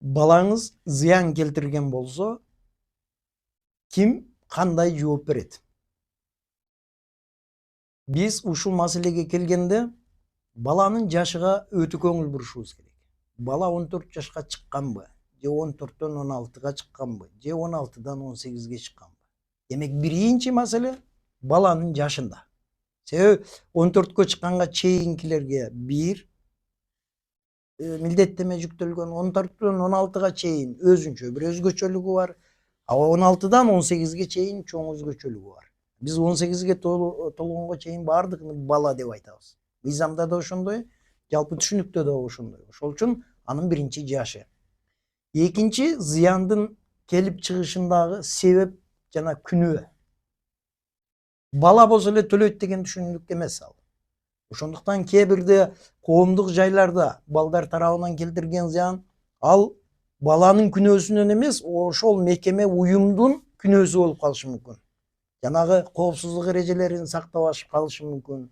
Балаңыз зыян келтирген болсо, ким кандай жооп берет? Биз ушул маселеге келгенде баланын жашыга өтө көңүл бурушубуз керек. Бала 14 жашка чыкканбы, же 14төн 16га чыкканбы, же 16дан 18ге чыкканбы? Демек биринчи маселе баланын жашында. Себеби 14кө чыкканга чейинкилерге бир милдеттеме жүктөлгөн, 14төн 16га чейин өзүнчө бир өзгөчөлүгү бар. А 16дан 18ге чейин чоң өзгөчөлүгү бар. Биз 18ге толгонго чейин баардыгын бала деп айтабыз. Мыйзамда да ошондой, жалпы түшүнүктө да ошондой. Ошол үчүн анын биринчи жашы. Экинчи зыяндын келип чыгышындагы себеп жана күнөө. Бала болсо эле төлөйт деген түшүнүк эмес ал. Ошондуктан кээ бирде коомдук жайларда балдар тарабынан келтирген зыян ал баланын күнөөсүнөн эмес, ошол мекеме уюмдун күнөөсү болуп калышы мүмкүн. Жанагы коопсуздук эрежелерин сактабашып калышы мүмкүн.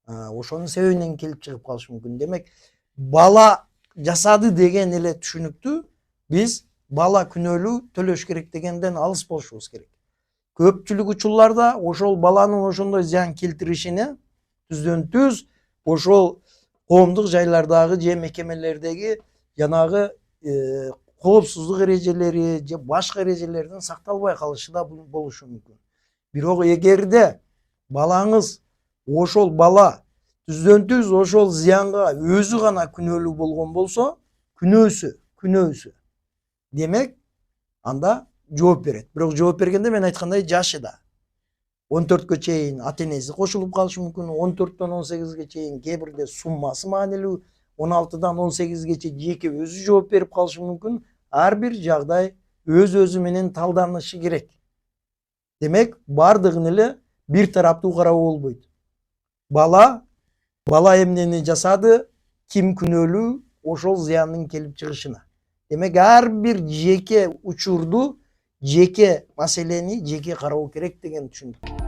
Ошонун себебинен келип чыгып калышы мүмкүн. Демек, бала жасады деген эле түшүнүктү биз бала күнөөлүү төлөш керек дегенден алыс болушубуз керек. Көпчүлүк учурларда ошол баланын ошондой зыян келтиришине түздөн түз ошол коомдук жайлардагы же мекемелердеги жанагы коопсуздук эрежелери же башка эрежелердин сакталбай калышы да болушу мүмкүн. Бирок эгерде балаңыз ошол бала түздөн түз ошол зыянга өзү гана күнөөлүү болгон болсо, күнөөсү демек анда жооп берет. Бирок жооп бергенде мен айткандай жашыда 14кө чейин ата энеси кошулуп калышы мүмкүн, 14төн 18ге чейин кээ бирде суммасы маанилүү, 16дан 18гече жеке өзү жооп берип калышы мүмкүн. Ар бир жагдай өз менен талданышы керек. Демек, бардыгын эле бир тараптуу кароого болбойт. Бала эмнени жасады, ким күнөөлүү ошол зыяндын келип чыгышына. Демек, ар бир жеке учурду, жеке маселени жеке кароо керек деген түшүнүк.